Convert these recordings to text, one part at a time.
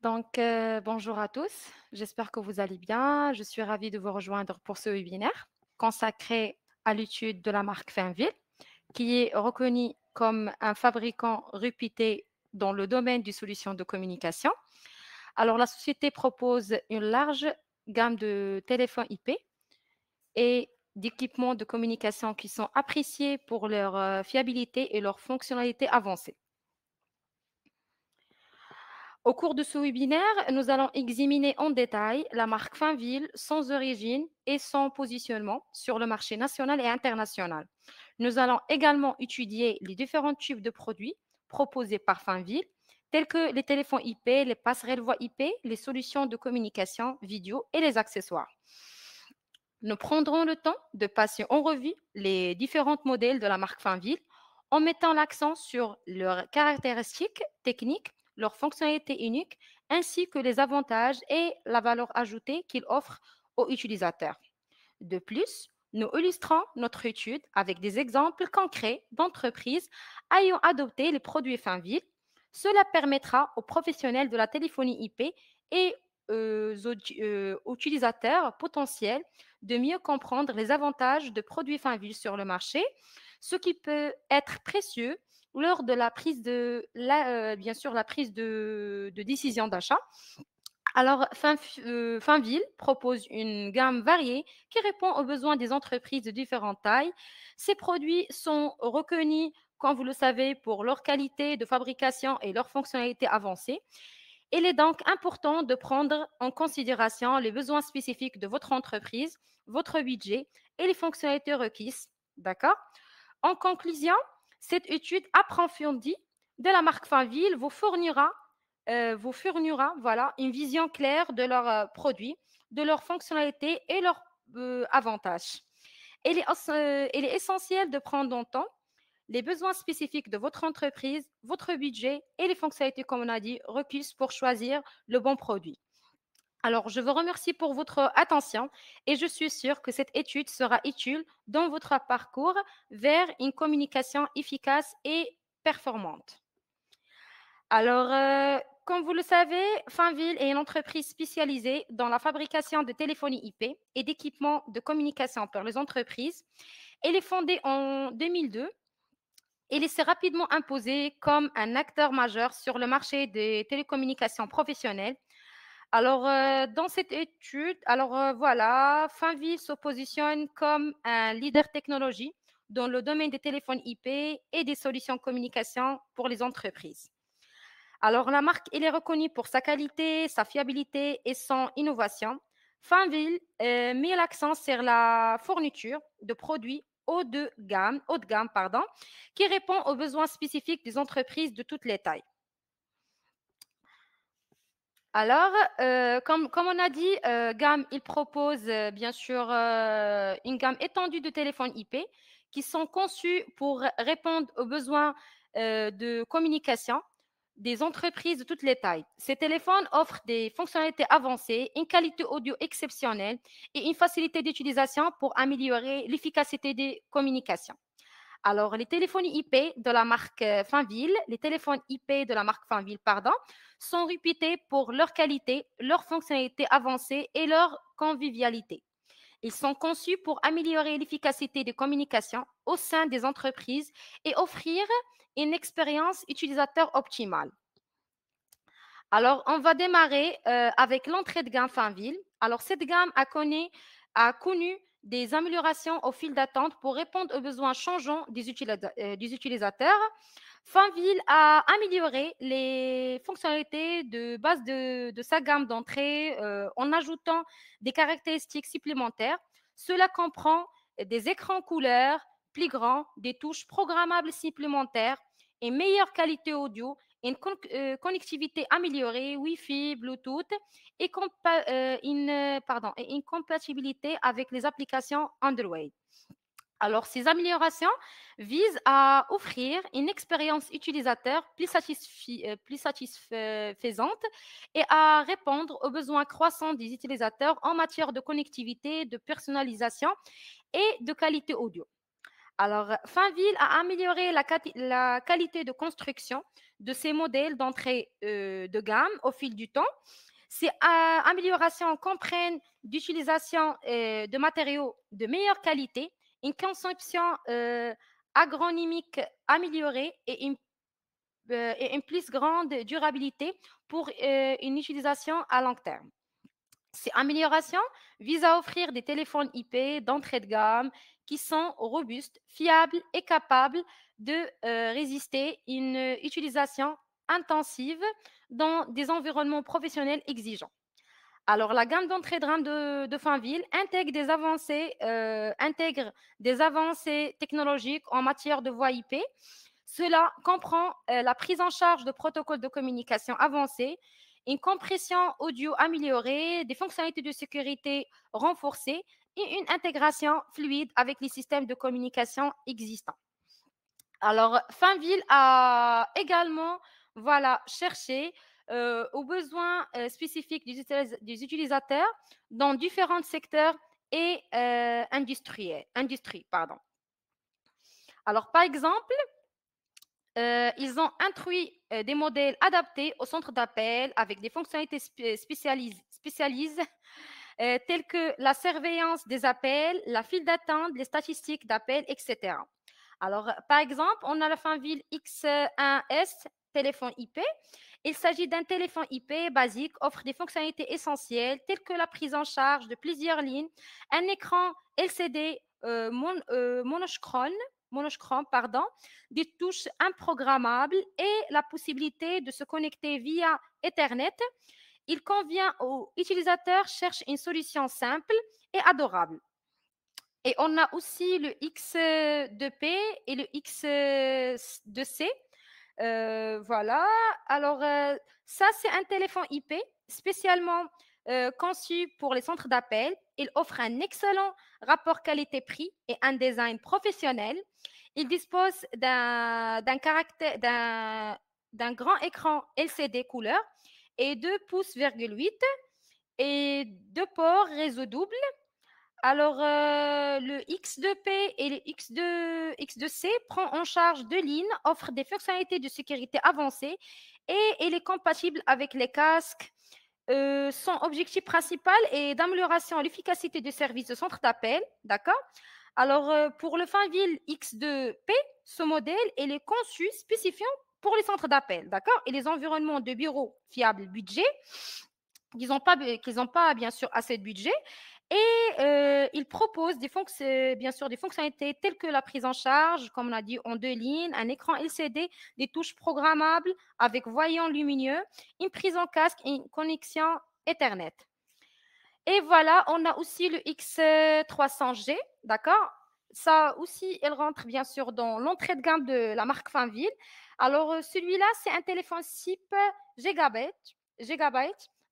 Bonjour à tous, j'espère que vous allez bien. Je suis ravie de vous rejoindre pour ce webinaire consacré à l'étude de la marque Finville, qui est reconnue comme un fabricant réputé dans le domaine des solutions de communication. Alors, la société propose une large gamme de téléphones IP et d'équipements de communication qui sont appréciés pour leur fiabilité et leur fonctionnalité avancée. Au cours de ce webinaire, nous allons examiner en détail la marque Finville, son origine et son positionnement sur le marché national et international. Nous allons également étudier les différents types de produits proposés par Finville, tels que les téléphones IP, les passerelles voix IP, les solutions de communication vidéo et les accessoires. Nous prendrons le temps de passer en revue les différents modèles de la marque Finville en mettant l'accent sur leurs caractéristiques techniques, leurs fonctionnalités uniques, ainsi que les avantages et la valeur ajoutée qu'ils offrent aux utilisateurs. De plus, nous illustrons notre étude avec des exemples concrets d'entreprises ayant adopté les produits Finville. Cela permettra aux professionnels de la téléphonie IP et aux utilisateurs potentiels de mieux comprendre les avantages de produits Finville sur le marché, ce qui peut être précieux lors de la prise bien sûr, la prise de décision d'achat. Alors, Finville propose une gamme variée qui répond aux besoins des entreprises de différentes tailles. Ces produits sont reconnus, comme vous le savez, pour leur qualité de fabrication et leur fonctionnalité avancée. Il est donc important de prendre en considération les besoins spécifiques de votre entreprise, votre budget et les fonctionnalités requises. D'accord? En conclusion, cette étude approfondie de la marque Finville vous fournira voilà, une vision claire de leurs produits, de leurs fonctionnalités et leurs avantages. Il est essentiel de prendre en compte les besoins spécifiques de votre entreprise, votre budget et les fonctionnalités, comme on a dit, requises pour choisir le bon produit. Alors, je vous remercie pour votre attention et je suis sûre que cette étude sera utile dans votre parcours vers une communication efficace et performante. Alors, comme vous le savez, Finville est une entreprise spécialisée dans la fabrication de téléphonie IP et d'équipements de communication pour les entreprises. Elle est fondée en 2002 et il s'est rapidement imposé comme un acteur majeur sur le marché des télécommunications professionnelles. Alors, dans cette étude, voilà, Finville se positionne comme un leader technologie dans le domaine des téléphones IP et des solutions de communication pour les entreprises. Alors, la marque, elle est reconnue pour sa qualité, sa fiabilité et son innovation. Finville met l'accent sur la fourniture de produits haut de gamme, pardon, qui répond aux besoins spécifiques des entreprises de toutes les tailles. Alors, comme on a dit, gamme, il propose bien sûr une gamme étendue de téléphones IP qui sont conçus pour répondre aux besoins de communication des entreprises de toutes les tailles. Ces téléphones offrent des fonctionnalités avancées, une qualité audio exceptionnelle et une facilité d'utilisation pour améliorer l'efficacité des communications. Alors, les téléphones IP de la marque Finville, pardon, sont réputés pour leur qualité, leur fonctionnalité avancée et leur convivialité. Ils sont conçus pour améliorer l'efficacité des communications au sein des entreprises et offrir une expérience utilisateur optimale. Alors, on va démarrer avec l'entrée de gamme Finville. Alors, cette gamme a connu des améliorations au fil d'attente pour répondre aux besoins changeants des utilisateurs. Finville a amélioré les fonctionnalités de base de sa gamme d'entrée en ajoutant des caractéristiques supplémentaires. Cela comprend des écrans couleurs plus grands, des touches programmables supplémentaires, une meilleure qualité audio, une connectivité améliorée, Wi-Fi, Bluetooth et une compatibilité avec les applications Android. Alors, ces améliorations visent à offrir une expérience utilisateur plus satisfaisante et à répondre aux besoins croissants des utilisateurs en matière de connectivité, de personnalisation et de qualité audio. Alors, Finville a amélioré la qualité de construction de ces modèles d'entrée de gamme au fil du temps. Ces améliorations comprennent l'utilisation de matériaux de meilleure qualité, une conception agronomique améliorée et une plus grande durabilité pour une utilisation à long terme. Ces améliorations visent à offrir des téléphones IP d'entrée de gamme qui sont robustes, fiables et capables de résister à une utilisation intensive dans des environnements professionnels exigeants. Alors, la gamme d'entrée de gamme de Finville intègre des avancées technologiques en matière de voix IP. Cela comprend la prise en charge de protocoles de communication avancés, une compression audio améliorée, des fonctionnalités de sécurité renforcées et une intégration fluide avec les systèmes de communication existants. Alors, Finville a également voilà, cherché aux besoins spécifiques des utilisateurs dans différents secteurs et industries. Pardon. Alors, par exemple, ils ont introduit des modèles adaptés au centre d'appel avec des fonctionnalités spécialisées telles que la surveillance des appels, la file d'attente, les statistiques d'appel, etc. Alors, par exemple, on a le Finville X1S téléphone IP. Il s'agit d'un téléphone IP basique, offre des fonctionnalités essentielles telles que la prise en charge de plusieurs lignes, un écran LCD monochrome, pardon, des touches improgrammables et la possibilité de se connecter via Ethernet. Il convient aux utilisateurs cherchent une solution simple et adorable. Et on a aussi le X2P et le X2C. Voilà. Alors, ça, c'est un téléphone IP spécialement conçu pour les centres d'appel. Il offre un excellent rapport qualité-prix et un design professionnel. Il dispose d'un grand écran LCD couleur et 2,8 pouces et deux ports réseau double. Alors, le X2P et le X2C prend en charge deux lignes, offre des fonctionnalités de sécurité avancées et il est compatible avec les casques. Son objectif principal est d'amélioration de l'efficacité du service de centre d'appel. D'accord? Alors, pour le Finville X2P, ce modèle il est conçu spécifiant pour les centres d'appel. D'accord? Et les environnements de bureau fiables budget qu'ils n'ont pas, bien sûr, assez de budget. Et ils proposent bien sûr des fonctionnalités telles que la prise en charge, comme on a dit, en deux lignes, un écran LCD, des touches programmables avec voyant lumineux, une prise en casque et une connexion Ethernet. Et voilà, on a aussi le X300G, d'accord? Ça aussi, elle rentre bien sûr dans l'entrée de gamme de la marque Finville. Alors, celui-là, c'est un téléphone SIP gigabyte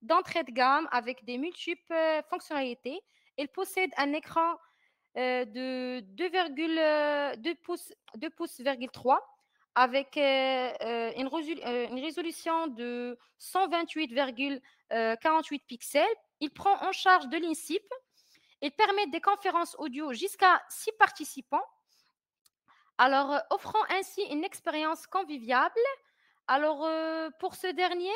d'entrée de gamme avec des multiples fonctionnalités. Il possède un écran de 2,2 pouces, 2 pouces, 3 avec une résolution de 128,48 pixels. Il prend en charge de l'INSIP. Il permet des conférences audio jusqu'à 6 participants. Alors, offrant ainsi une expérience conviviale. Alors, pour ce dernier,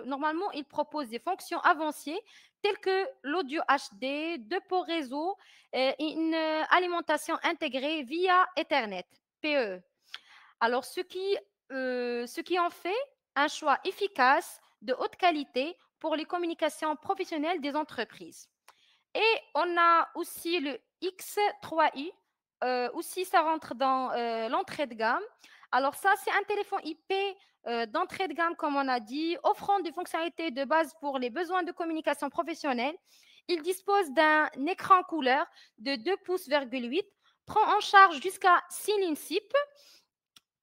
normalement, il propose des fonctions avancées telles que l'audio HD, deux ports réseau et une alimentation intégrée via Ethernet, PE. Alors, ce qui en fait un choix efficace de haute qualité pour les communications professionnelles des entreprises. Et on a aussi le X3i. Aussi, ça rentre dans l'entrée de gamme. Alors ça, c'est un téléphone IP d'entrée de gamme, comme on a dit, offrant des fonctionnalités de base pour les besoins de communication professionnelle. Il dispose d'un écran couleur de 2 pouces, prend en charge jusqu'à 6 lignes SIP,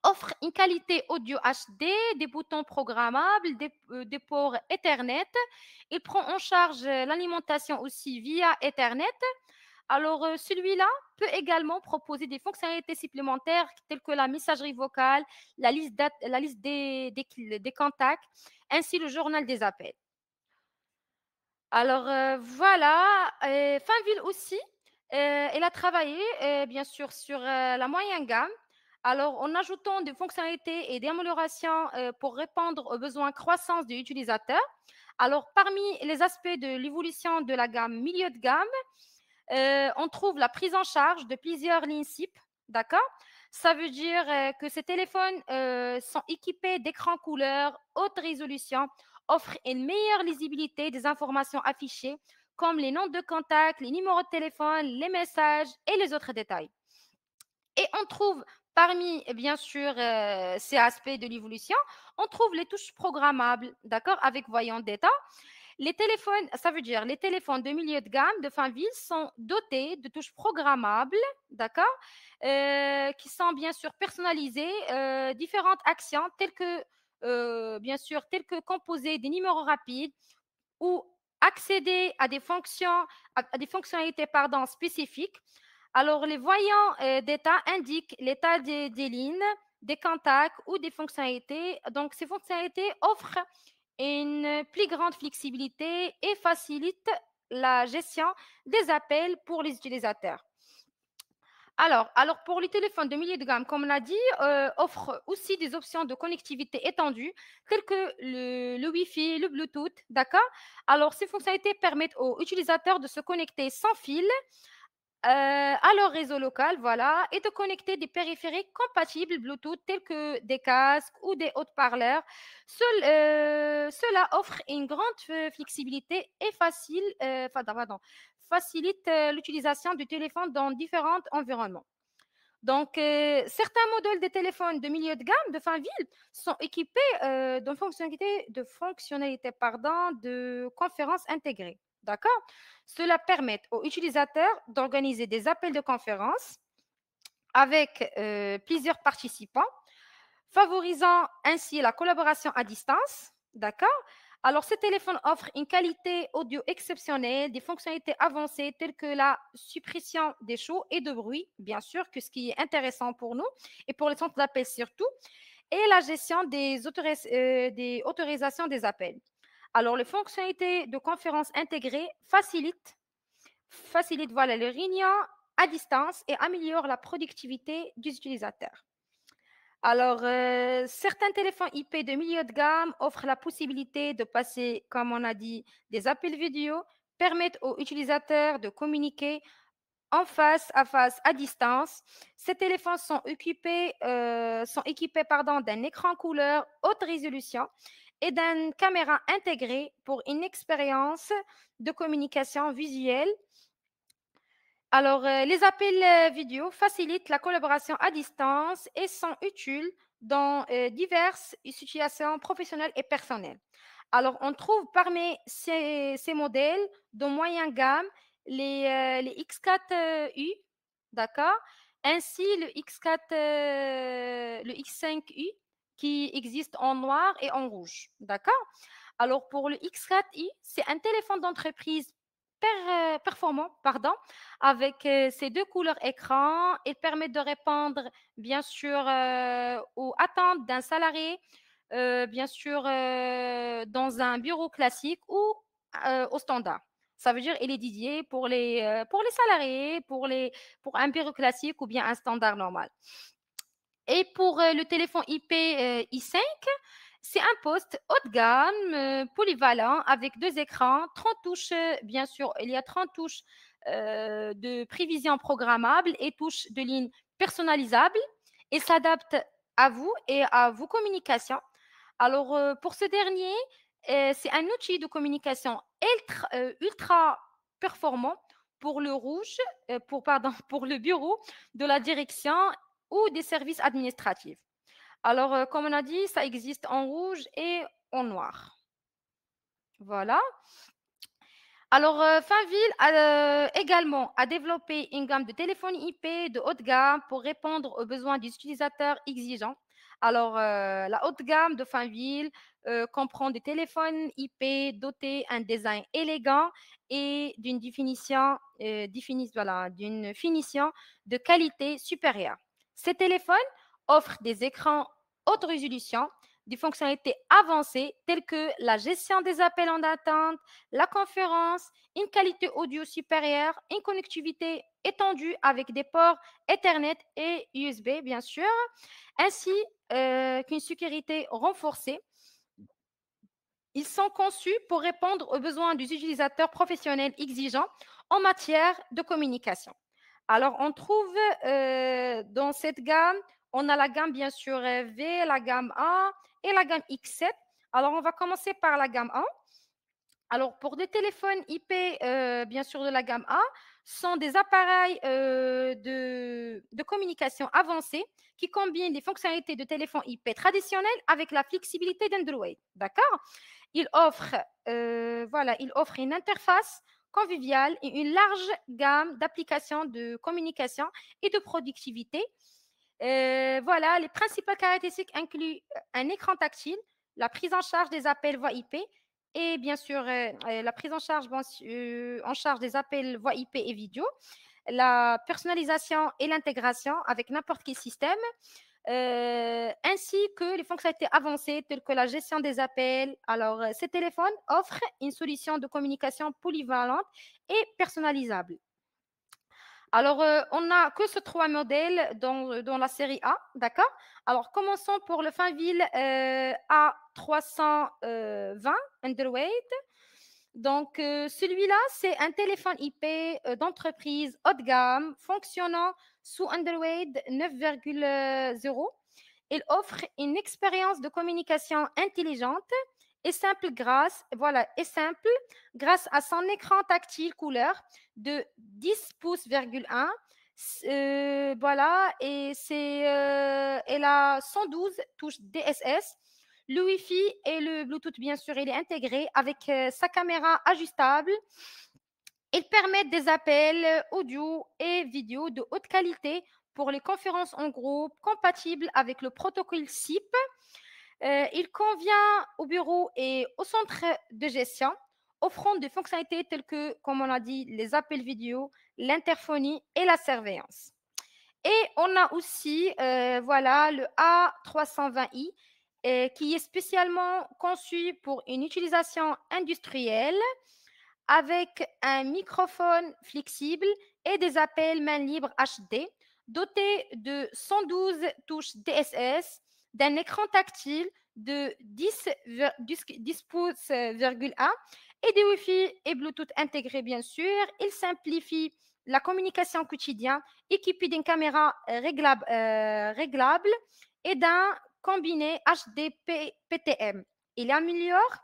offre une qualité audio HD, des boutons programmables, des ports Ethernet. Il prend en charge l'alimentation aussi via Ethernet. Alors, celui-là peut également proposer des fonctionnalités supplémentaires telles que la messagerie vocale, la liste des contacts, ainsi le journal des appels. Alors, voilà, Finville aussi Elle a travaillé, bien sûr, sur la moyenne gamme. Alors, en ajoutant des fonctionnalités et des améliorations pour répondre aux besoins croissants des utilisateurs. Alors, parmi les aspects de l'évolution de la gamme milieu de gamme, on trouve la prise en charge de plusieurs lignes SIP, d'accord? Ça veut dire que ces téléphones sont équipés d'écrans couleurs haute résolution, offrent une meilleure lisibilité des informations affichées, comme les noms de contact, les numéros de téléphone, les messages et les autres détails. Et on trouve parmi, bien sûr, ces aspects de l'évolution, on trouve les touches programmables, d'accord, avec voyant d'état. Les téléphones, ça veut dire les téléphones de milieu de gamme de fin ville sont dotés de touches programmables, d'accord, qui sont bien sûr personnalisées, différentes actions telles que, bien sûr, telles que composer des numéros rapides ou accéder à des fonctions, à des fonctionnalités, pardon, spécifiques. Alors, les voyants d'état indiquent l'état des lignes, des contacts ou des fonctionnalités. Donc, ces fonctionnalités offrent une plus grande flexibilité et facilite la gestion des appels pour les utilisateurs. Alors pour les téléphones de milieu de gamme, comme on l'a dit, offre aussi des options de connectivité étendues, telles que le Wi-Fi, le Bluetooth, d'accord? Alors, ces fonctionnalités permettent aux utilisateurs de se connecter sans fil à leur réseau local, voilà, et de connecter des périphériques compatibles Bluetooth tels que des casques ou des haut-parleurs. Cela offre une grande flexibilité et facilite l'utilisation du téléphone dans différents environnements. Donc, certains modèles de téléphones de milieu de gamme de fin ville sont équipés de fonctionnalités pardon, de conférences intégrées. D'accord? Cela permet aux utilisateurs d'organiser des appels de conférence avec plusieurs participants, favorisant ainsi la collaboration à distance. D'accord? Alors, ces téléphones offrent une qualité audio exceptionnelle, des fonctionnalités avancées telles que la suppression des chauds et de bruit, bien sûr, que ce qui est intéressant pour nous et pour les centres d'appel surtout, et la gestion des autorisations des appels. Alors, les fonctionnalités de conférence intégrées facilitent voilà, les réunions à distance et améliorent la productivité des utilisateurs. Alors, certains téléphones IP de milieu de gamme offrent la possibilité de passer, comme on a dit, des appels vidéo, permettent aux utilisateurs de communiquer en face à face à distance. Ces téléphones sont équipés pardon, d'un écran couleur haute résolution et d'une caméra intégrée pour une expérience de communication visuelle. Alors, les appels vidéo facilitent la collaboration à distance et sont utiles dans diverses situations professionnelles et personnelles. Alors, on trouve parmi ces modèles de moyenne gamme les X4U, d'accord, ainsi le X5U qui existe en noir et en rouge, d'accord. Alors, pour le X4i, c'est un téléphone d'entreprise performant, pardon, avec ces deux couleurs écran. Il permet de répondre, bien sûr, aux attentes d'un salarié, bien sûr, dans un bureau classique ou au standard. Ça veut dire il est dédié pour les salariés, pour un bureau classique ou bien un standard normal. Et pour le téléphone IP i5, c'est un poste haut de gamme, polyvalent, avec deux écrans, 30 touches, bien sûr, il y a 30 touches de prévision programmable et touches de ligne personnalisables et s'adapte à vous et à vos communications. Alors, pour ce dernier, c'est un outil de communication ultra performant pour le rouge, pardon, pour le bureau de la direction ou des services administratifs. Alors, comme on a dit, ça existe en rouge et en noir. Voilà. Alors, Finville a également développé une gamme de téléphonie IP de haute gamme pour répondre aux besoins des utilisateurs exigeants. Alors, la haute gamme de Finville comprend des téléphones IP dotés d'un design élégant et d'une finition de qualité supérieure. Ces téléphones offrent des écrans haute résolution, des fonctionnalités avancées telles que la gestion des appels en attente, la conférence, une qualité audio supérieure, une connectivité étendue avec des ports Ethernet et USB, bien sûr, ainsi qu'une sécurité renforcée. Ils sont conçus pour répondre aux besoins des utilisateurs professionnels exigeants en matière de communication. Alors, on trouve dans cette gamme, on a la gamme bien sûr V, la gamme A et la gamme X7. Alors, on va commencer par la gamme A. Alors, pour des téléphones IP, bien sûr, de la gamme A, sont des appareils de communication avancés qui combinent les fonctionnalités de téléphone IP traditionnel avec la flexibilité d'Android. D'accord? Il offre, voilà, il offre une interface conviviale et une large gamme d'applications de communication et de productivité. Voilà, les principales caractéristiques incluent un écran tactile, la prise en charge des appels voix IP et bien sûr la prise en charge des appels voix IP et vidéo, la personnalisation et l'intégration avec n'importe quel système, ainsi que les fonctionnalités avancées telles que la gestion des appels. Alors, ces téléphones offrent une solution de communication polyvalente et personnalisable. Alors, on n'a que ces trois modèles dans la série A, d'accord? Alors, commençons pour le Finville A320 Android. Donc, celui-là, c'est un téléphone IP d'entreprise haut de gamme fonctionnant sous Android 9,0. Il offre une expérience de communication intelligente et simple grâce à son écran tactile couleur de 10 pouces,1. Voilà, et elle a 112 touches DSS. Le Wi-Fi et le Bluetooth, bien sûr, il est intégré avec sa caméra ajustable. Il permet des appels audio et vidéo de haute qualité pour les conférences en groupe compatibles avec le protocole SIP. Il convient au bureau et au centre de gestion, offrant des fonctionnalités telles que, comme on a dit, les appels vidéo, l'interphonie et la surveillance. Et on a aussi voilà, le A320i qui est spécialement conçu pour une utilisation industrielle avec un microphone flexible et des appels main libre HD, doté de 112 touches DSS, d'un écran tactile de 10 pouces,1 et des Wi-Fi et Bluetooth intégrés, bien sûr. Il simplifie la communication quotidienne, équipé d'une caméra réglable et d'un combiné HD-PTM. Il améliore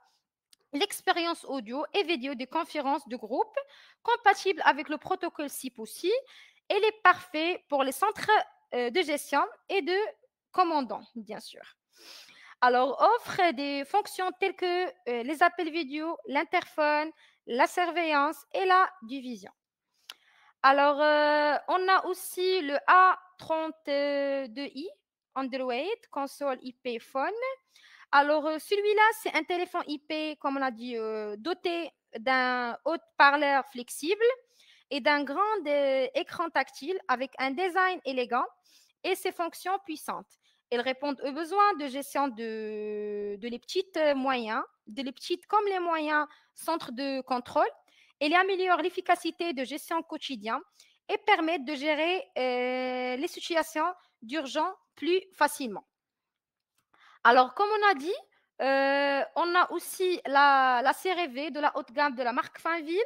l'expérience audio et vidéo des conférences de groupe, compatible avec le protocole SIP aussi. Elle est parfait pour les centres de gestion et de commandants, bien sûr. Alors, offre des fonctions telles que les appels vidéo, l'interphone, la surveillance et la division. Alors, on a aussi le A32i Android Console IP Phone. Alors, celui-là, c'est un téléphone IP, comme on a dit, doté d'un haut-parleur flexible et d'un grand écran tactile avec un design élégant et ses fonctions puissantes. Elles répondent aux besoins de gestion de les petites moyens, de les petites comme les moyens centres de contrôle. Elles améliorent l'efficacité de gestion quotidienne et permettent de gérer les situations d'urgence plus facilement. Alors, comme on a dit, on a aussi la série V de la haute gamme de la marque Finville.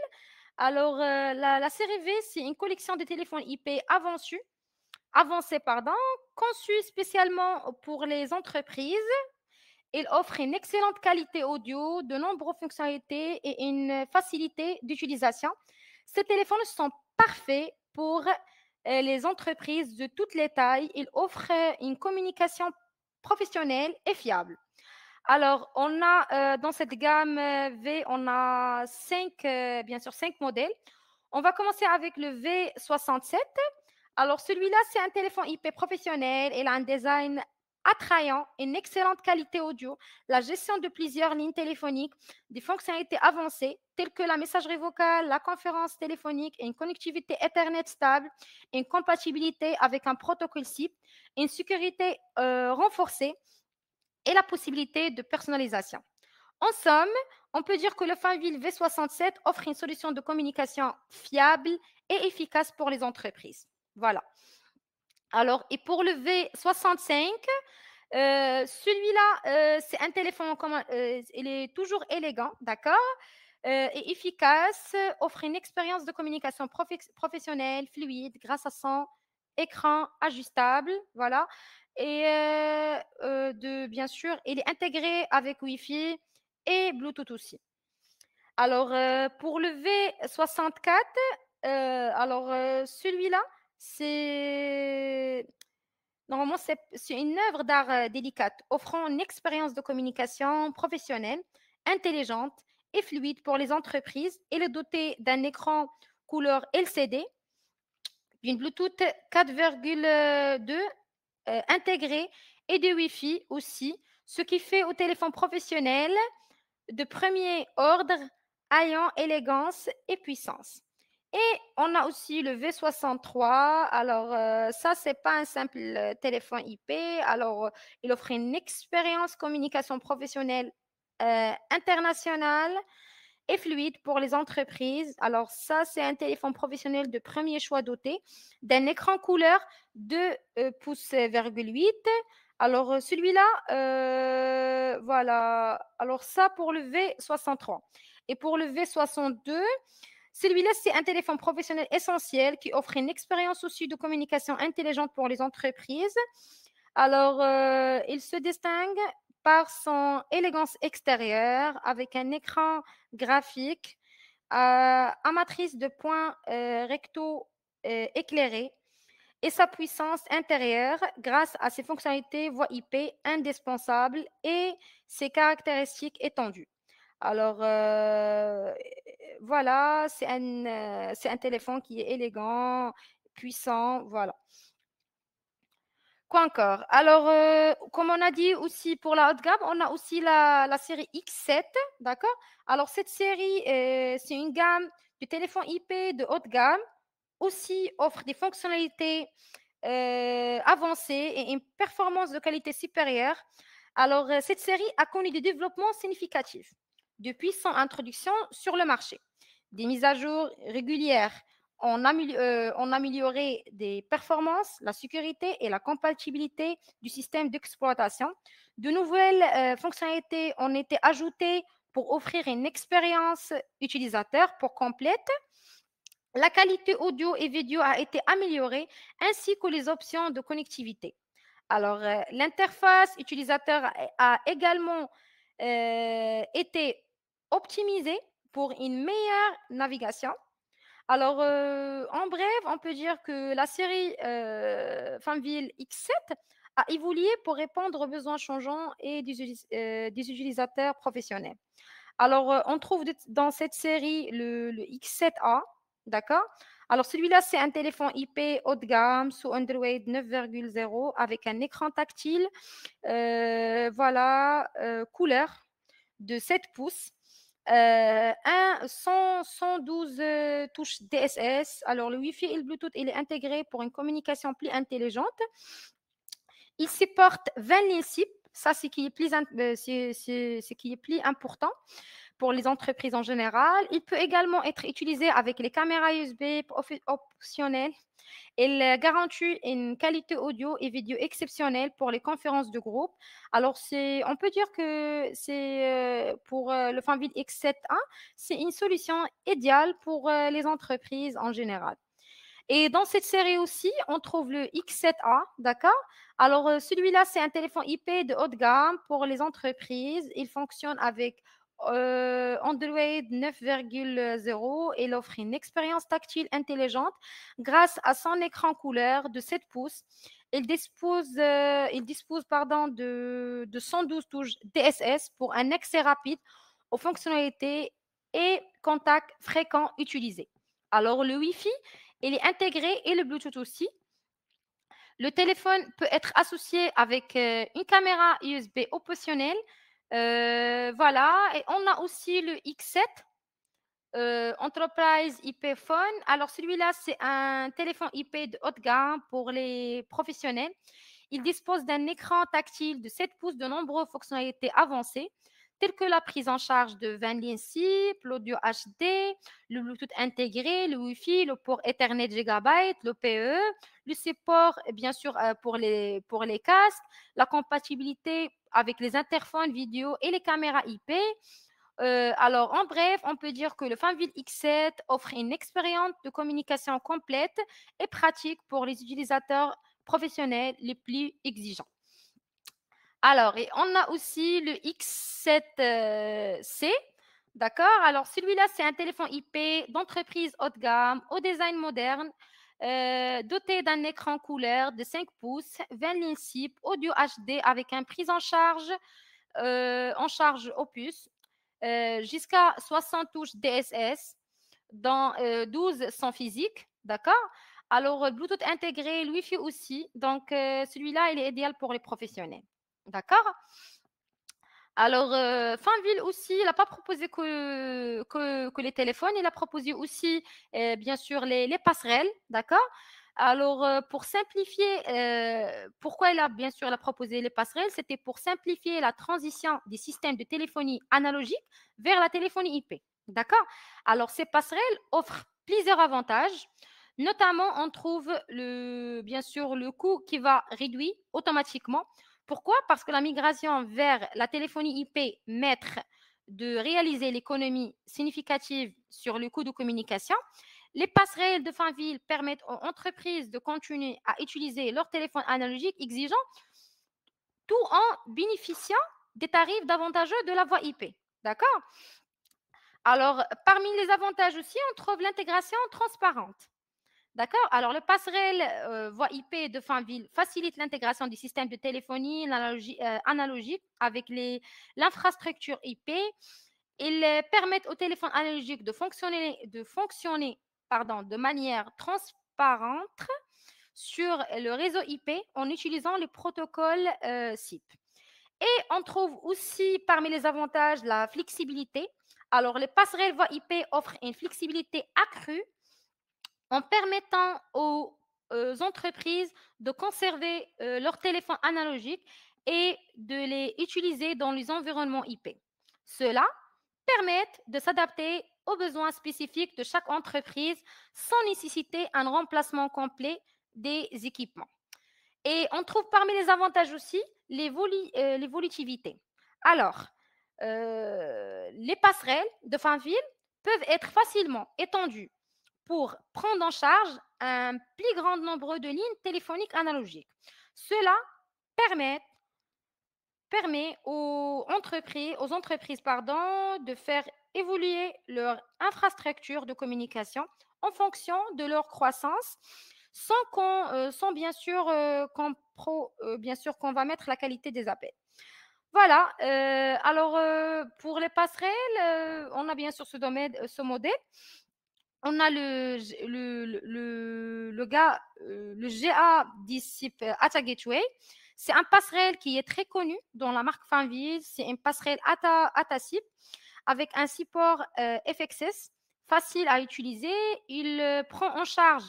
Alors, la série V, c'est une collection de téléphones IP avancés, conçus spécialement pour les entreprises. Il offre une excellente qualité audio, de nombreuses fonctionnalités et une facilité d'utilisation. Ces téléphones sont parfaits pour les entreprises de toutes les tailles. Ils offrent une communication professionnelle et fiable. Alors, on a dans cette gamme V, on a bien sûr, 5 modèles. On va commencer avec le V67. Alors, celui-là, c'est un téléphone IP professionnel. Il a un design attrayant, une excellente qualité audio, la gestion de plusieurs lignes téléphoniques, des fonctionnalités avancées telles que la messagerie vocale, la conférence téléphonique, une connectivité Ethernet stable, une compatibilité avec un protocole SIP, une sécurité renforcée et la possibilité de personnalisation. En somme, on peut dire que le Fanvil V67 offre une solution de communication fiable et efficace pour les entreprises. Voilà. Alors, et pour le V65, celui-là, c'est un téléphone, il est toujours élégant, d'accord, et efficace, offre une expérience de communication professionnelle, fluide, grâce à son écran ajustable, voilà. Et bien sûr, il est intégré avec Wi-Fi et Bluetooth aussi. Alors, pour le V64, alors celui-là, c'est normalement, c'est une œuvre d'art délicate, offrant une expérience de communication professionnelle, intelligente et fluide pour les entreprises et le doté d'un écran couleur LCD, d'une Bluetooth 4,2 intégré et de Wi-Fi aussi, ce qui fait au téléphone professionnel de premier ordre, ayant élégance et puissance. Et on a aussi le V63. Alors, ça, c'est pas un simple téléphone IP. Alors, il offre une expérience communication professionnelle internationale et fluide pour les entreprises. Alors, ça, c'est un téléphone professionnel de premier choix doté d'un écran couleur de pouces 8. Alors, celui-là, voilà. Alors, ça pour le V63. Et pour le V62, celui-là, c'est un téléphone professionnel essentiel qui offre une expérience aussi de communication intelligente pour les entreprises. Alors, il se distingue par son élégance extérieure avec un écran graphique à matrice de points recto éclairés et sa puissance intérieure grâce à ses fonctionnalités voix IP indispensables et ses caractéristiques étendues. Alors, voilà, c'est un téléphone qui est élégant, puissant, voilà. Quoi encore? Alors, comme on a dit aussi pour la haute gamme, on a aussi la série X7, d'accord? Alors, cette série, c'est une gamme de téléphones IP de haute gamme, aussi offre des fonctionnalités avancées et une performance de qualité supérieure. Alors, cette série a connu des développements significatifs depuis son introduction sur le marché. Des mises à jour régulières ont amélioré des performances, la sécurité et la compatibilité du système d'exploitation. De nouvelles fonctionnalités ont été ajoutées pour offrir une expérience utilisateur pour complète. La qualité audio et vidéo a été améliorée, ainsi que les options de connectivité. Alors, l'interface utilisateur a également été optimisée pour une meilleure navigation. Alors, en bref, on peut dire que la série Fanvil X7 a évolué pour répondre aux besoins changeants et des utilisateurs professionnels. Alors, on trouve dans cette série le X7A, d'accord? Alors, celui-là, c'est un téléphone IP haut de gamme sous Android 9,0 avec un écran tactile, voilà, couleur de 7 pouces. 112 touches DSS. Alors, le Wi-Fi et le Bluetooth, il est intégré pour une communication plus intelligente. Il supporte 20 lignes SIP. Ça, c'est qui est plus important pour les entreprises en général. Il peut également être utilisé avec les caméras USB optionnelles. Il garantit une qualité audio et vidéo exceptionnelle pour les conférences de groupe. Alors, on peut dire que c'est pour le Fanvil X7A, c'est une solution idéale pour les entreprises en général. Et dans cette série aussi, on trouve le X7A, d'accord? Alors, celui-là, c'est un téléphone IP de haute gamme pour les entreprises. Il fonctionne avec Android 9,0 et il offre une expérience tactile intelligente grâce à son écran couleur de 7 pouces. Il dispose pardon, de 112 touches DSS pour un accès rapide aux fonctionnalités et contacts fréquents utilisés. Alors, le Wi-Fi, il est intégré et le Bluetooth aussi. Le téléphone peut être associé avec une caméra USB optionnelle. Voilà. Et on a aussi le X7 Enterprise IP Phone. Alors, celui-là, c'est un téléphone IP de haute gamme pour les professionnels. Il dispose d'un écran tactile de 7 pouces de nombreuses fonctionnalités avancées, telles que la prise en charge de 20 lignes SIP, l'audio HD, le Bluetooth intégré, le Wi-Fi, le port Ethernet Gigabyte, le PE, le support, bien sûr, pour les casques, la compatibilité avec les interphones vidéo et les caméras IP. Alors, en bref, on peut dire que le Fanvil X7 offre une expérience de communication complète et pratique pour les utilisateurs professionnels les plus exigeants. Alors, et on a aussi le X7C. D'accord? Alors, celui-là, c'est un téléphone IP d'entreprise haut de gamme, au design moderne, doté d'un écran couleur de 5 pouces, 20 lignes SIP, audio HD avec une prise en charge Opus, jusqu'à 60 touches DSS, dans 12 sans physique. D'accord? Alors, Bluetooth intégré, le Wi-Fi aussi. Donc, celui-là, il est idéal pour les professionnels. D'accord? Alors, Fanville aussi, il n'a pas proposé que les téléphones, il a proposé aussi, bien sûr, les passerelles, d'accord? Alors, pour simplifier, pourquoi il a bien sûr il a proposé les passerelles? C'était pour simplifier la transition des systèmes de téléphonie analogique vers la téléphonie IP, d'accord? Alors, ces passerelles offrent plusieurs avantages. Notamment, on trouve bien sûr le coût qui va réduire automatiquement. Pourquoi? Parce que la migration vers la téléphonie IP permettre de réaliser l'économie significative sur le coût de communication. Les passerelles de fin ville permettent aux entreprises de continuer à utiliser leur téléphone analogique exigeant tout en bénéficiant des tarifs avantageux de la voie IP. D'accord? Alors, parmi les avantages aussi, on trouve l'intégration transparente. D'accord? Alors, le passerelle voie IP de fin ville facilite l'intégration du système de téléphonie analogique avec l'infrastructure IP. Ils permettent au téléphone analogique de fonctionner pardon, de manière transparente sur le réseau IP en utilisant le protocole SIP. Et on trouve aussi parmi les avantages la flexibilité. Alors, les passerelles voie IP offrent une flexibilité accrue en permettant aux entreprises de conserver leur téléphone analogique et de les utiliser dans les environnements IP. Cela permet de s'adapter aux besoins spécifiques de chaque entreprise sans nécessiter un remplacement complet des équipements. Et on trouve parmi les avantages aussi les volitivités. Alors, les passerelles de fin ville peuvent être facilement étendues pour prendre en charge un plus grand nombre de lignes téléphoniques analogiques. Cela permet, permet aux entreprises de faire évoluer leur infrastructure de communication en fonction de leur croissance, sans bien sûr bien sûr qu'on va mettre la qualité des appels. Voilà. Alors, pour les passerelles, on a bien sûr ce modèle. On a le GA10 ATA Gateway. C'est un passerelle qui est très connu dans la marque Fanvil. C'est une passerelle ATA SIP avec un support FXS facile à utiliser. Il prend en charge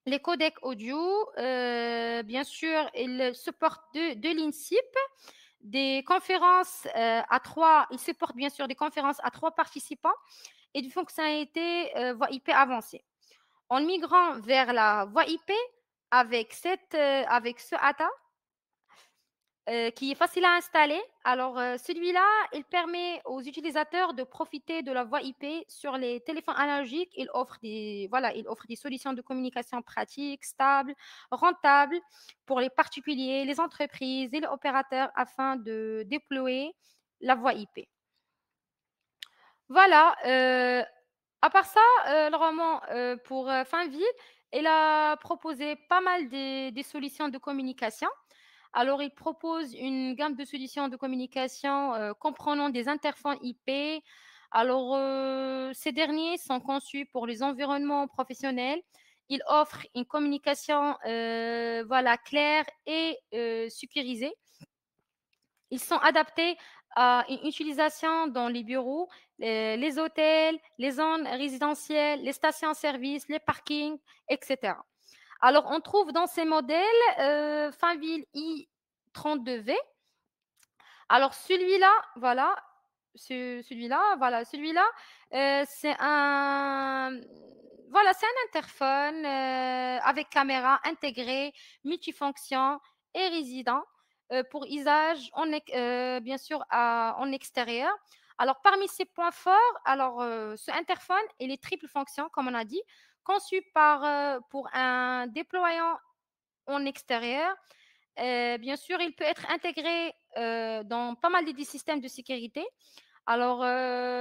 les codecs audio. Bien sûr, il supporte deux lignes SIP, des conférences à trois. Il supporte bien sûr des conférences à trois participants et des fonctionnalités voix IP avancée. En migrant vers la voix IP avec ce ATA, qui est facile à installer. Alors, celui-là, il permet aux utilisateurs de profiter de la voix IP sur les téléphones analogiques. Il offre des solutions de communication pratiques, stables, rentables pour les particuliers, les entreprises et les opérateurs afin de déployer la voix IP. Voilà. À part ça, le roman pour Finville, il a proposé pas mal des solutions de communication. Alors, il propose une gamme de solutions de communication comprenant des interphones IP. Alors, ces derniers sont conçus pour les environnements professionnels. Ils offrent une communication claire et sécurisée. Ils sont adaptés à une utilisation dans les bureaux, les hôtels, les zones résidentielles, les stations-service, les parkings, etc. Alors, on trouve dans ces modèles Finville i32V. Alors, celui-là, voilà, celui-là, voilà, celui-là, c'est voilà, c'est un interphone avec caméra intégrée, multifonction et résident pour usage bien sûr en extérieur. Alors, parmi ses points forts, alors ce interphone, il est triple fonction, comme on a dit, conçu pour un déployant en extérieur. Bien sûr, il peut être intégré dans pas mal de systèmes de sécurité. Alors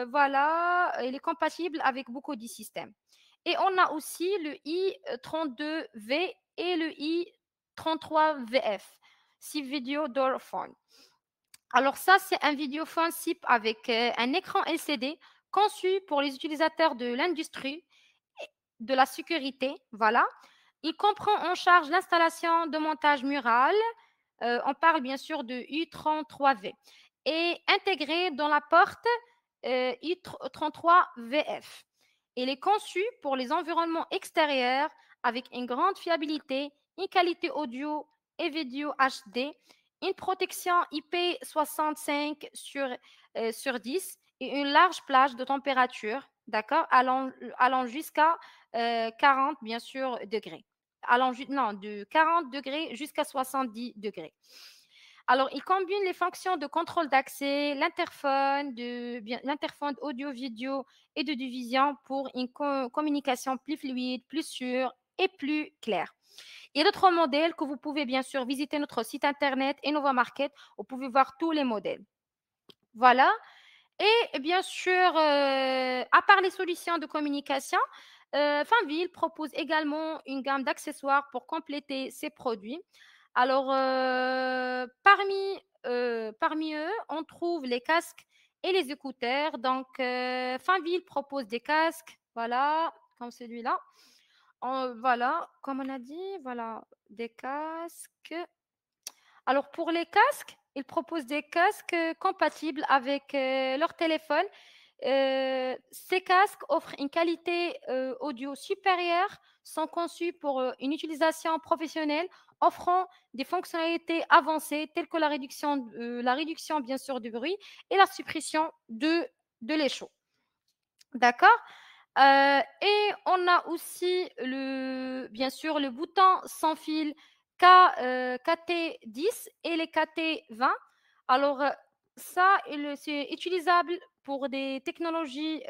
voilà, il est compatible avec beaucoup de systèmes. Et on a aussi le i32V et le i33VF, SIP Video Door Phone. Alors ça, c'est un vidéophone SIP avec un écran LCD conçu pour les utilisateurs de l'industrie, de la sécurité, voilà. Il comprend en charge l'installation de montage mural. On parle bien sûr de U33V et intégré dans la porte U33VF. Il est conçu pour les environnements extérieurs avec une grande fiabilité, une qualité audio et vidéo HD, une protection IP65 sur 10 et une large plage de température, d'accord, allant jusqu'à 40, bien sûr, degrés. Non, de 40 degrés jusqu'à 70 degrés. Alors, il combine les fonctions de contrôle d'accès, l'interphone audio-vidéo et de division pour une communication plus fluide, plus sûre et plus claire. Il y a d'autres modèles que vous pouvez bien sûr visiter notre site internet Innova Market. Vous pouvez voir tous les modèles. Voilà. Et bien sûr, à part les solutions de communication, Finville propose également une gamme d'accessoires pour compléter ses produits. Alors, parmi eux, on trouve les casques et les écouteurs. Donc, Finville propose des casques, voilà, comme celui-là. Voilà, comme on a dit, voilà, des casques. Alors, pour les casques, ils proposent des casques compatibles avec leur téléphone. Ces casques offrent une qualité audio supérieure, sont conçus pour une utilisation professionnelle, offrant des fonctionnalités avancées telles que la réduction bien sûr du bruit et la suppression de l'écho. D'accord. Et on a aussi bien sûr le bouton sans fil KT10 et les KT20. Alors ça, c'est utilisable pour des technologies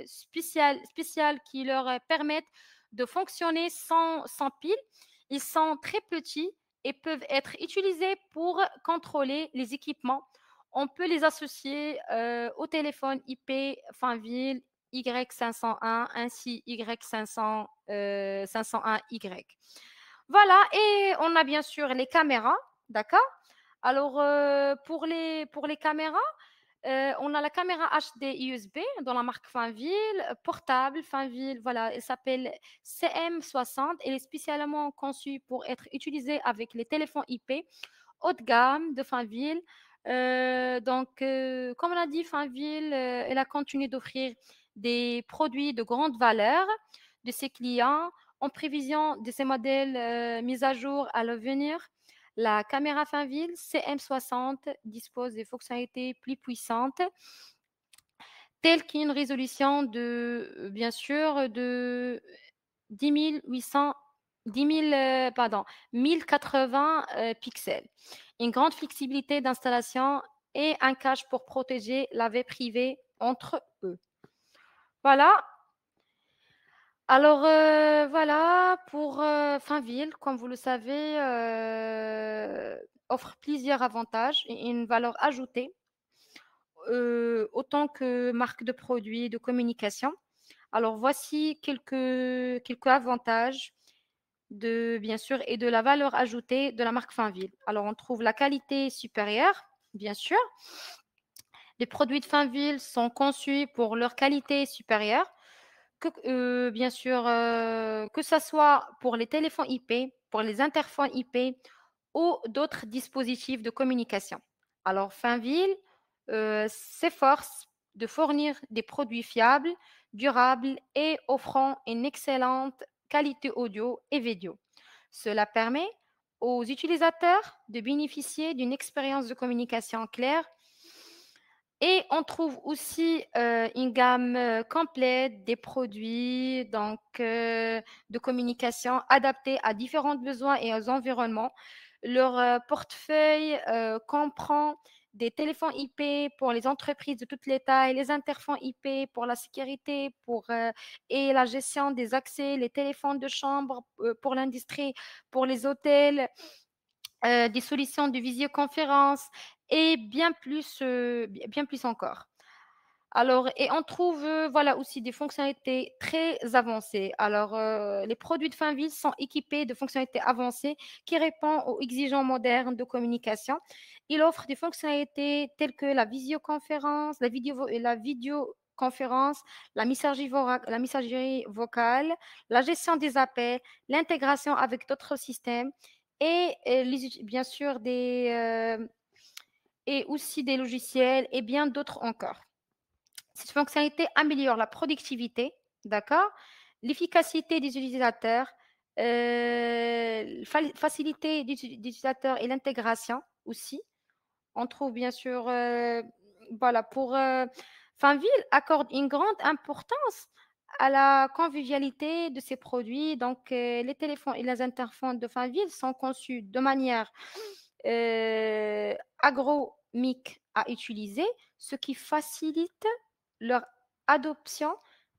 spéciales qui leur permettent de fonctionner sans pile. Ils sont très petits et peuvent être utilisés pour contrôler les équipements. On peut les associer au téléphone IP fin ville Y501 ainsi Y501Y. Voilà, et on a bien sûr les caméras, d'accord. Alors, pour les caméras, on a la caméra HD USB dans la marque Finville, portable Finville, voilà, elle s'appelle CM60. Elle est spécialement conçue pour être utilisée avec les téléphones IP haut de gamme de Finville. Donc, comme on a dit, Finville, elle a continué d'offrir des produits de grande valeur de ses clients en prévision de ces modèles mis à jour à l'avenir. La caméra Finville CM60 dispose de fonctionnalités plus puissantes, telles qu'une résolution bien sûr, de 10 000, pardon, 1080 pixels, une grande flexibilité d'installation et un cache pour protéger la vie privée entre eux. Voilà. Alors, voilà pour Finville, comme vous le savez, offre plusieurs avantages et une valeur ajoutée, autant que marque de produits de communication. Alors, voici quelques avantages bien sûr, et de la valeur ajoutée de la marque Finville. Alors, on trouve la qualité supérieure, bien sûr. Les produits de Finville sont conçus pour leur qualité supérieure, bien sûr, que ce soit pour les téléphones IP, pour les interphones IP ou d'autres dispositifs de communication. Alors, Finville s'efforce de fournir des produits fiables, durables et offrant une excellente qualité audio et vidéo. Cela permet aux utilisateurs de bénéficier d'une expérience de communication claire et on trouve aussi, une gamme, complète des produits de communication adaptés à différents besoins et aux environnements. Leur, portefeuille, comprend des téléphones IP pour les entreprises de toutes les tailles, les interphones IP pour la sécurité, et la gestion des accès, les téléphones de chambre, pour l'industrie, pour les hôtels, des solutions de visioconférence et bien plus encore. Alors et on trouve, voilà aussi des fonctionnalités très avancées. Alors, les produits de Finvie sont équipés de fonctionnalités avancées qui répondent aux exigences modernes de communication. Il offre des fonctionnalités telles que la vidéoconférence, la messagerie vocale, la gestion des appels, l'intégration avec d'autres systèmes bien sûr et aussi des logiciels et bien d'autres encore. Cette fonctionnalité améliore la productivité, d'accord, l'efficacité des utilisateurs, facilité des utilisateurs et l'intégration aussi. On trouve bien sûr, voilà, Finville accorde une grande importance à la convivialité de ses produits. Donc, les téléphones et les interphones de Finville sont conçus de manière agronomique à utiliser, ce qui facilite leur adoption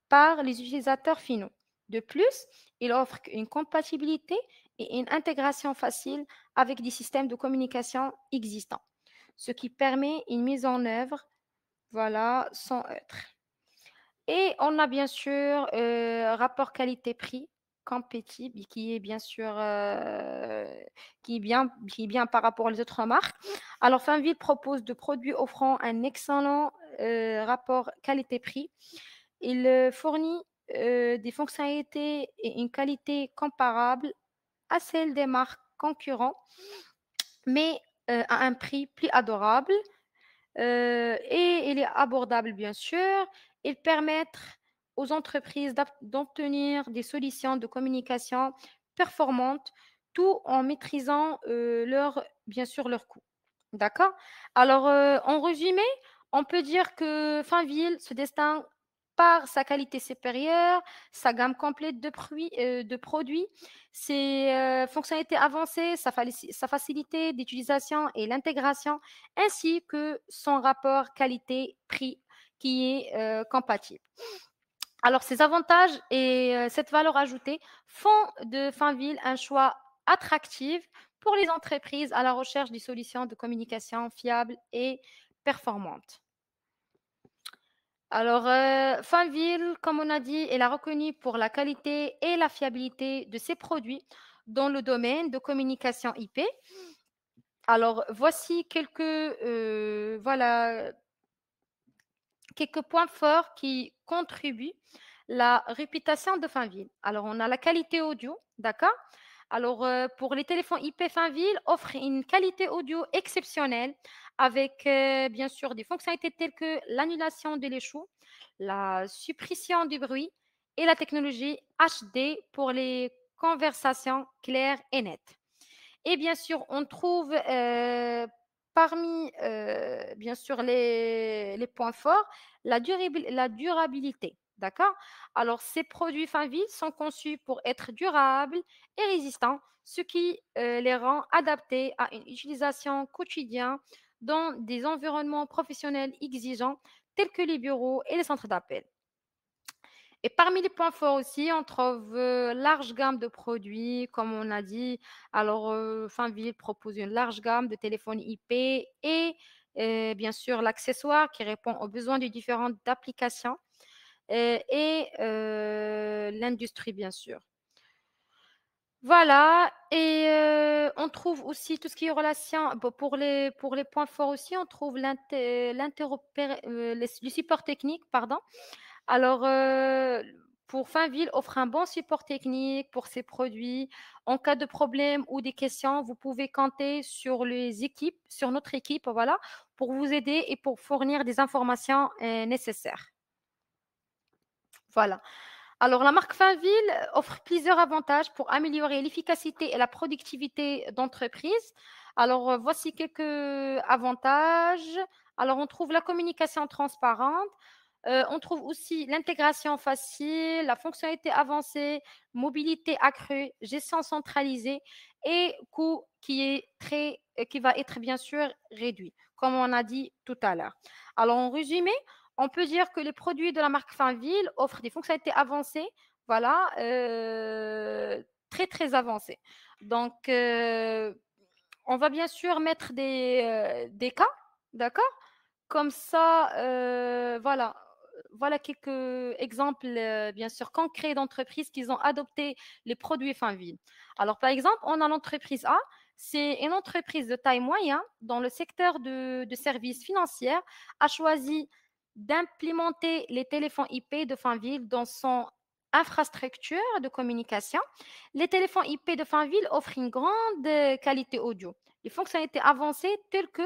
par les utilisateurs finaux. De plus, il offre une compatibilité et une intégration facile avec des systèmes de communication existants, ce qui permet une mise en œuvre, voilà, sans être. Et on a bien sûr, rapport qualité-prix compétible qui est bien sûr, qui est bien par rapport aux autres marques. Alors Finville propose de produits offrant un excellent, rapport qualité-prix. Il, fournit, des fonctionnalités et une qualité comparable à celle des marques concurrents, mais, à un prix plus adorable. Et il est abordable, bien sûr. Il permet aux entreprises d'obtenir des solutions de communication performantes, tout en maîtrisant, bien sûr, leurs coûts. D'accord? Alors, en résumé, on peut dire que Finville se distingue par sa qualité supérieure, sa gamme complète de produits, ses, fonctionnalités avancées, sa facilité d'utilisation et l'intégration ainsi que son rapport qualité-prix qui est, compatible. Alors ces avantages et cette valeur ajoutée font de Finville un choix attractif pour les entreprises à la recherche de solutions de communication fiables et performantes. Alors, Finville, comme on a dit, elle a reconnu pour la qualité et la fiabilité de ses produits dans le domaine de communication IP. Alors voici quelques points forts qui contribuent la réputation de Finville. Alors, on a la qualité audio, d'accord? Alors, pour les téléphones IP Finville, offre une qualité audio exceptionnelle avec, bien sûr, des fonctionnalités telles que l'annulation de l'écho, la suppression du bruit et la technologie HD pour les conversations claires et nettes. Et bien sûr, on trouve, parmi, bien sûr, les points forts, la durabilité, d'accord? Alors ces produits Finville sont conçus pour être durables et résistants, ce qui, les rend adaptés à une utilisation quotidienne dans des environnements professionnels exigeants tels que les bureaux et les centres d'appel. Et parmi les points forts aussi, on trouve, large gamme de produits, comme on a dit. Alors, Finville propose une large gamme de téléphones IP et bien sûr l'accessoire qui répond aux besoins de différentes applications, l'industrie bien sûr. Voilà et on trouve aussi tout ce qui est relation pour les points forts aussi, on trouve le support technique, pardon. Alors, pour Finville offre un bon support technique pour ses produits. En cas de problème ou des questions, vous pouvez compter sur notre équipe, voilà, pour vous aider et pour fournir des informations, nécessaires. Voilà. Alors, la marque Finville offre plusieurs avantages pour améliorer l'efficacité et la productivité d'entreprise. Alors, voici quelques avantages. Alors, on trouve la communication transparente, on trouve aussi l'intégration facile, la fonctionnalité avancée, mobilité accrue, gestion centralisée et coût qui va être bien sûr réduit, comme on a dit tout à l'heure. Alors, en résumé, on peut dire que les produits de la marque Finville offrent des fonctionnalités avancées, voilà, très, très avancées. Donc, on va bien sûr mettre des cas, d'accord? Comme ça, voilà quelques exemples, bien sûr, concrets d'entreprises qui ont adopté les produits Finville. Alors, par exemple, on a l'entreprise A, c'est une entreprise de taille moyenne dans le secteur de services financiers, a choisi d'implémenter les téléphones IP de Finville dans son infrastructure de communication. Les téléphones IP de Finville offrent une grande qualité audio. Les fonctionnalités avancées telles que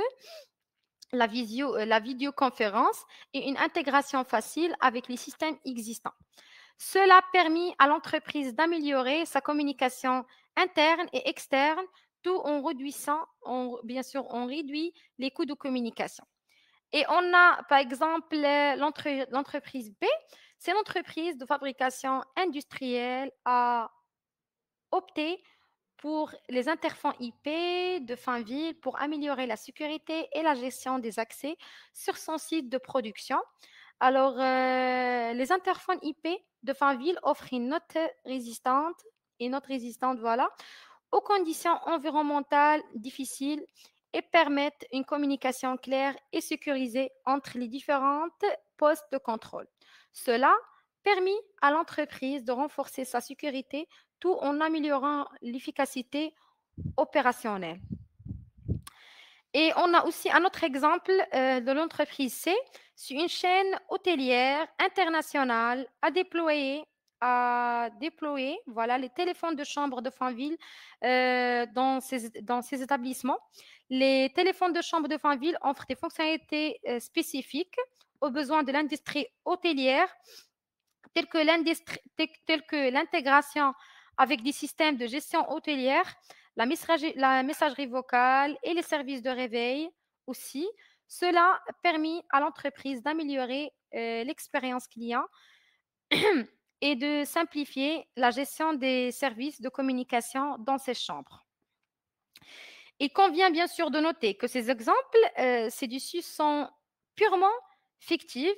la vidéoconférence et une intégration facile avec les systèmes existants. Cela a permis à l'entreprise d'améliorer sa communication interne et externe, tout en réduisant, bien sûr, on réduit les coûts de communication. Et on a, par exemple, l'entreprise B, c'est l'entreprise de fabrication industrielle à opter pour les interphones IP de Finville pour améliorer la sécurité et la gestion des accès sur son site de production. Alors, les interphones IP de Finville offrent une note résistante, voilà, aux conditions environnementales difficiles et permettent une communication claire et sécurisée entre les différentes postes de contrôle. Cela permet à l'entreprise de renforcer sa sécurité tout en améliorant l'efficacité opérationnelle. Et on a aussi un autre exemple de l'entreprise C. C'est une chaîne hôtelière internationale à déployer voilà, les téléphones de chambre de Finville dans ses établissements. Les téléphones de chambre de Finville offrent des fonctionnalités spécifiques aux besoins de l'industrie hôtelière, telles que l'intégration avec des systèmes de gestion hôtelière, la messagerie vocale et les services de réveil aussi. Cela a permis à l'entreprise d'améliorer l'expérience client et de simplifier la gestion des services de communication dans ces chambres. Il convient bien sûr de noter que ces exemples ci-dessus sont purement fictifs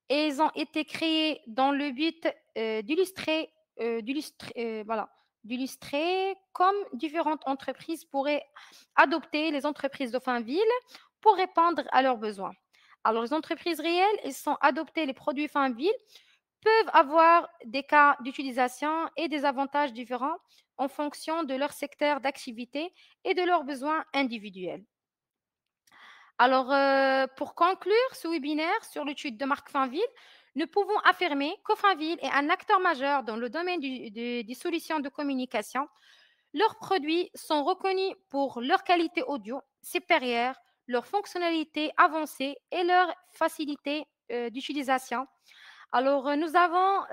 et ils ont été créés dans le but voilà, d'illustrer comme différentes entreprises pourraient adopter les entreprises de Finville pour répondre à leurs besoins. Alors, les entreprises réelles, elles sont adoptées les produits Finville peuvent avoir des cas d'utilisation et des avantages différents en fonction de leur secteur d'activité et de leurs besoins individuels. Alors, pour conclure ce webinaire sur l'étude de marque Finville, nous pouvons affirmer que Finville est un acteur majeur dans le domaine des solutions de communication. Leurs produits sont reconnus pour leur qualité audio supérieure, leur fonctionnalité avancée et leur facilité d'utilisation. Alors, nous avons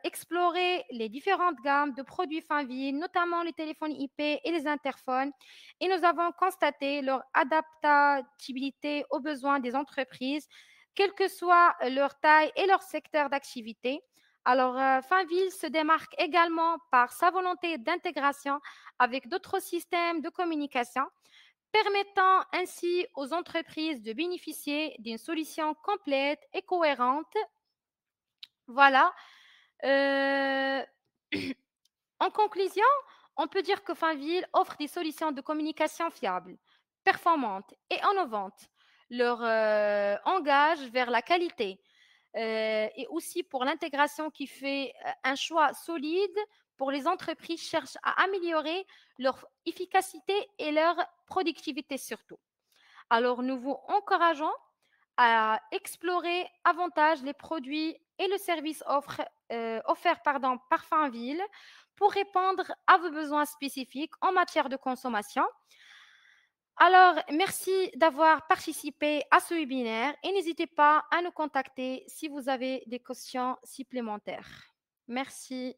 exploré les différentes gammes de produits Finville, notamment les téléphones IP et les interphones, et nous avons constaté leur adaptabilité aux besoins des entreprises, quelle que soit leur taille et leur secteur d'activité. Alors, Finville se démarque également par sa volonté d'intégration avec d'autres systèmes de communication, permettant ainsi aux entreprises de bénéficier d'une solution complète et cohérente. Voilà. Euh, En conclusion, on peut dire que Finville offre des solutions de communication fiables, performantes et innovantes. Leur engage vers la qualité et aussi pour l'intégration qui fait un choix solide pour les entreprises qui cherchent à améliorer leur efficacité et leur productivité surtout. Alors, nous vous encourageons à explorer avantage les produits et le service offert par Finville pour répondre à vos besoins spécifiques en matière de consommation. Alors, merci d'avoir participé à ce webinaire et n'hésitez pas à nous contacter si vous avez des questions supplémentaires. Merci.